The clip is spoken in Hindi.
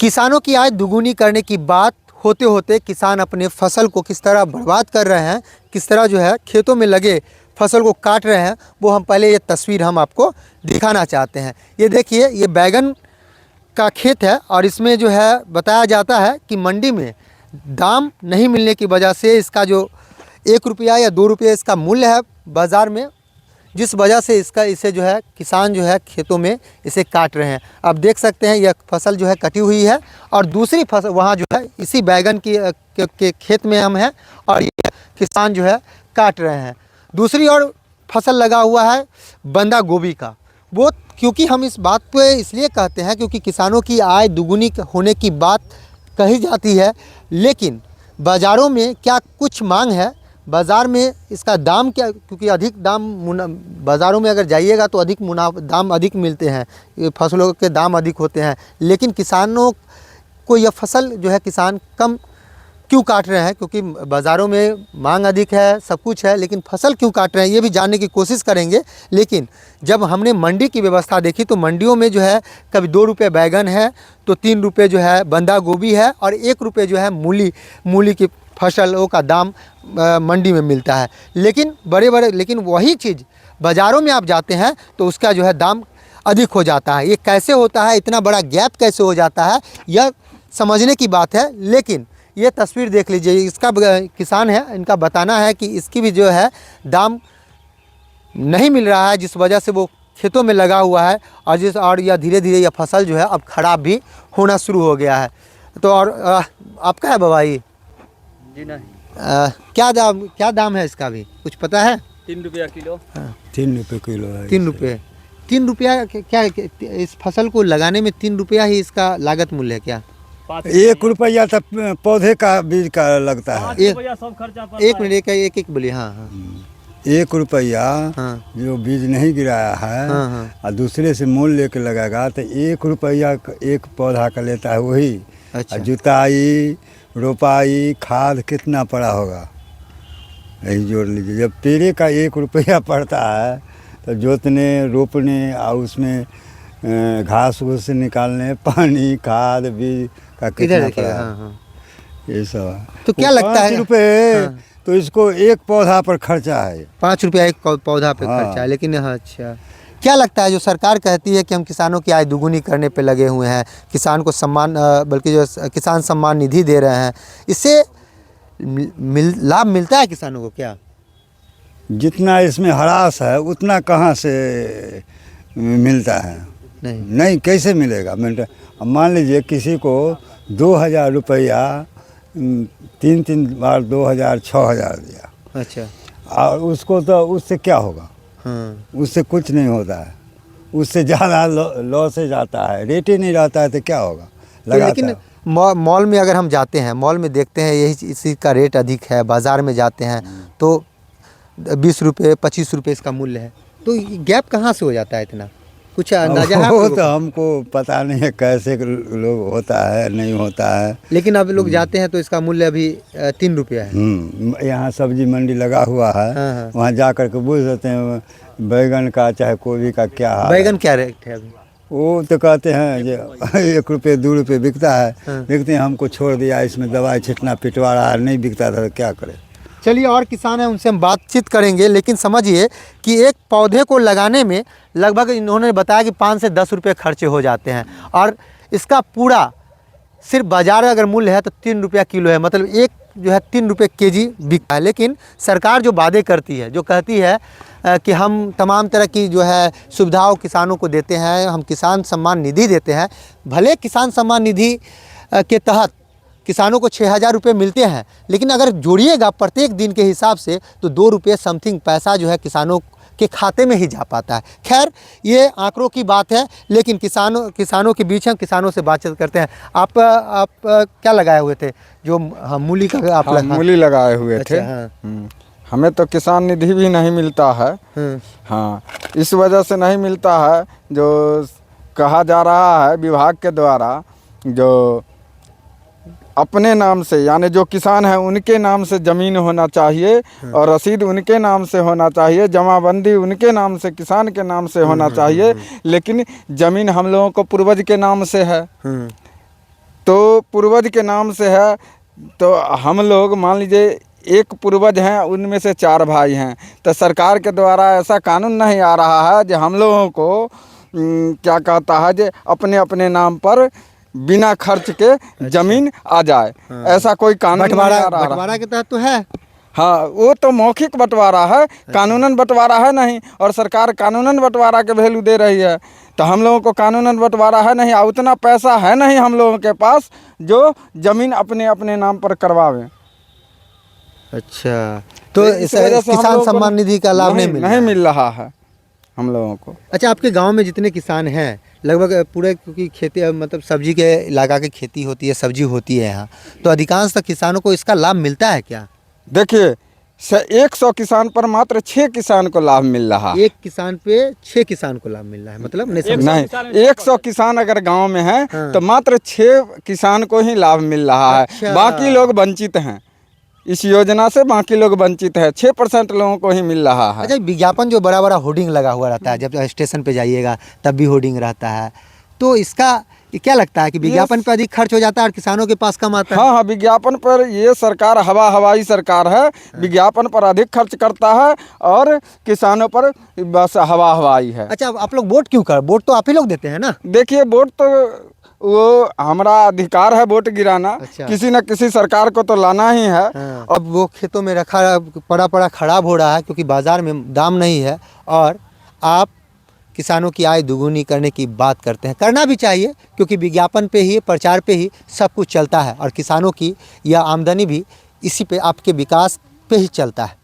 किसानों की आय दुगुनी करने की बात होते होते किसान अपने फसल को किस तरह बर्बाद कर रहे हैं, किस तरह जो है खेतों में लगे फसल को काट रहे हैं, वो हम पहले ये तस्वीर हम आपको दिखाना चाहते हैं। ये देखिए, ये बैगन का खेत है और इसमें जो है बताया जाता है कि मंडी में दाम नहीं मिलने की वजह से इसका जो 1 रुपया या 2 रुपये इसका मूल्य है बाज़ार में, जिस वजह से इसे जो है किसान जो है खेतों में इसे काट रहे हैं। अब देख सकते हैं यह फसल जो है कटी हुई है और दूसरी फसल वहाँ जो है इसी बैगन के खेत में हम हैं और ये किसान जो है काट रहे हैं। दूसरी और फसल लगा हुआ है बंदा गोभी का। वो क्योंकि हम इस बात पे इसलिए कहते हैं क्योंकि किसानों की आय दुगुनी होने की बात कही जाती है, लेकिन बाज़ारों में क्या कुछ मांग है, बाज़ार में इसका दाम क्या, क्योंकि अधिक दाम बाज़ारों में अगर जाइएगा तो अधिक दाम अधिक मिलते हैं, ये फसलों के दाम अधिक होते हैं, लेकिन किसानों को यह फसल जो है किसान कम क्यों काट रहे हैं, क्योंकि बाज़ारों में मांग अधिक है, सब कुछ है, लेकिन फसल क्यों काट रहे हैं ये भी जानने की कोशिश करेंगे। लेकिन जब हमने मंडी की व्यवस्था देखी तो मंडियों में जो है कभी 2 रुपये बैगन है तो 3 रुपये जो है बंदा गोभी है और 1 रुपये जो है मूली की फसलों का दाम मंडी में मिलता है। लेकिन वही चीज़ बाज़ारों में आप जाते हैं तो उसका जो है दाम अधिक हो जाता है। ये कैसे होता है, इतना बड़ा गैप कैसे हो जाता है, यह समझने की बात है। लेकिन ये तस्वीर देख लीजिए, इसका किसान है, इनका बताना है कि इसकी भी जो है दाम नहीं मिल रहा है, जिस वजह से वो खेतों में लगा हुआ है और यह धीरे धीरे यह फसल जो है अब ख़राब भी होना शुरू हो गया है। तो और आपका है बाबा ये जी नहीं, क्या दाम है इसका भी कुछ पता है? 3 रुपया किलो। 3 रुपये किलो है। 3 रुपया क्या इस फसल को लगाने में 3 रुपया ही इसका लागत मूल्य है क्या? 1 रुपया तो पौधे का बीज का लगता है। 5 रुपया सब खर्चा पड़ता एक मिनट एक बोलिए। हाँ 1 रुपया हाँ जो बीज नहीं गिराया है हाँ। और दूसरे से मोल लेके लगाएगा तो 1 रुपया एक पौधा का लेता है वही। अच्छा। जुताई रोपाई खाद कितना पड़ा होगा यही जोड़ लीजिए। जब पेड़े का 1 रुपया पड़ता है तो जोतने रोपने और उसमें घास घूस निकालने पानी खाद बीज का कितना पड़ा है। हाँ। ये सब है। तो क्या लगता है 5 रुपये हाँ। तो इसको एक पौधा पर खर्चा है। 5 रुपया एक पौधा पे हाँ। खर्चा है। लेकिन हाँ, अच्छा क्या लगता है जो सरकार कहती है कि हम किसानों की आय दुगुनी करने पे लगे हुए हैं, किसान को सम्मान बल्कि जो किसान सम्मान निधि दे रहे हैं, इससे लाभ मिलता है किसानों को क्या? जितना इसमें हरास है उतना कहाँ से मिलता है? नहीं कैसे मिलेगा? मान लीजिए किसी को 2000 रुपया 3 बार 2000 6000 दिया। अच्छा। और उसको तो उससे क्या होगा? हाँ। उससे कुछ नहीं होता है, उससे ज़्यादा लॉस से जाता है, रेट ही नहीं रहता है तो क्या होगा? लेकिन मॉल में अगर हम जाते हैं, मॉल में देखते हैं यही इसी का रेट अधिक है, बाज़ार में जाते हैं तो 20 रुपये 25 रुपये इसका मूल्य है, तो गैप कहाँ से हो जाता है इतना? कुछ अंदाजा है? वो तो हमको पता नहीं है कैसे लोग होता है नहीं होता है। लेकिन अब लोग जाते हैं तो इसका मूल्य अभी 3 रुपया है। यहाँ सब्जी मंडी लगा हुआ है। हाँ। वहाँ जा कर के पूछ सकते हैं बैगन का चाहे गोभी का क्या हाल है। बैगन क्या रेट है अभी? वो तो कहते हैं जो 1 रुपये 2 रुपये बिकता है। हाँ। देखते हैं हमको छोड़ दिया, इसमें दवाई छिटना पिटवा रहा है, नहीं बिकता था तो क्या करें। चलिए और किसान हैं उनसे हम बातचीत करेंगे। लेकिन समझिए कि एक पौधे को लगाने में लगभग इन्होंने बताया कि 5 से 10 रुपये खर्चे हो जाते हैं और इसका पूरा सिर्फ बाज़ार अगर मूल्य है तो 3 रुपया किलो है, मतलब एक जो है 3 रुपये केजी बिकता है। लेकिन सरकार जो वादे करती है, जो कहती है कि हम तमाम तरह की जो है सुविधाओं किसानों को देते हैं, हम किसान सम्मान निधि देते हैं, भले किसान सम्मान निधि के तहत किसानों को 6000 रुपये मिलते हैं, लेकिन अगर जोड़िएगा प्रत्येक दिन के हिसाब से तो 2 रुपये समथिंग पैसा जो है किसानों के खाते में ही जा पाता है। खैर ये आंकड़ों की बात है, लेकिन किसानों के बीच हम किसानों से बातचीत करते हैं। आप क्या लगाए हुए थे? जो मूली का आप मूली लगाए हुए थे। अच्छा, हाँ। हमें तो किसान निधि भी नहीं मिलता है। हाँ, इस वजह से नहीं मिलता है जो कहा जा रहा है विभाग के द्वारा, जो अपने नाम से यानी जो किसान है उनके नाम से ज़मीन होना चाहिए और रसीद उनके नाम से होना चाहिए, जमाबंदी उनके नाम से किसान के नाम से होना चाहिए, लेकिन ज़मीन हम लोगों को पूर्वज के नाम से है। तो पूर्वज के नाम से है। तो हम लोग मान लीजिए एक पूर्वज हैं, उनमें से 4 भाई हैं। तो सरकार के द्वारा ऐसा कानून नहीं आ रहा है जो हम लोगों को क्या कहता है जो अपने अपने नाम पर बिना खर्च के ज़मीन आ जाए। ऐसा कोई कानून नहीं आ रहा। बंटवारा के तहत तो है। हाँ, वो तो मौखिक बंटवारा है, कानूनन बंटवारा है नहीं। और सरकार कानूनन बंटवारा के वैल्यू दे रही है, तो हम लोगों को कानूनन बंटवारा है नहीं। उतना पैसा है नहीं हम लोगों के पास जो ज़मीन अपने अपने नाम पर करवावें। अच्छा, तो इस वजह से हम किसान लोगों को सम्मान निधि का लाभ नहीं मिल रहा है हम लोगों को। अच्छा, आपके गांव में जितने किसान हैं लगभग पूरे, क्योंकि खेती मतलब सब्जी के इलाका की खेती होती है, सब्जी होती है यहाँ, तो अधिकांशतः किसानों को इसका लाभ मिलता है क्या? देखिए 100 किसान पर मात्र 6 किसान को लाभ मिल रहा है। एक किसान पे 6 किसान को लाभ मिल रहा है, मतलब नहीं 100 किसान अगर गांव में है हाँ। तो मात्र 6 किसान को ही लाभ मिल रहा है। अच्छा। बाकी लोग वंचित हैं इस योजना से, बाकी लोग वंचित है। 6% लोगों को ही मिल रहा है। अच्छा, विज्ञापन जो बड़ा बड़ा होर्डिंग लगा हुआ रहता है, जब स्टेशन पे जाइएगा तब भी होर्डिंग रहता है, तो इसका ये क्या लगता है कि विज्ञापन पे अधिक खर्च हो जाता है और किसानों के पास कम आता है? हाँ, विज्ञापन पर ये सरकार हवाई सरकार है। विज्ञापन पर अधिक खर्च करता है और किसानों पर बस हवाई है। अच्छा, आप लोग वोट क्यों वोट तो आप ही लोग देते हैं ना? देखिए, वोट तो वो हमारा अधिकार है वोट गिराना। अच्छा। किसी न किसी सरकार को तो लाना ही है। हाँ। अब वो खेतों में रखा पड़ा खराब हो रहा है क्योंकि बाज़ार में दाम नहीं है, और आप किसानों की आय दुगुनी करने की बात करते हैं। करना भी चाहिए, क्योंकि विज्ञापन पे ही, प्रचार पे ही सब कुछ चलता है, और किसानों की यह आमदनी भी इसी पे, आपके विकास पे ही चलता है।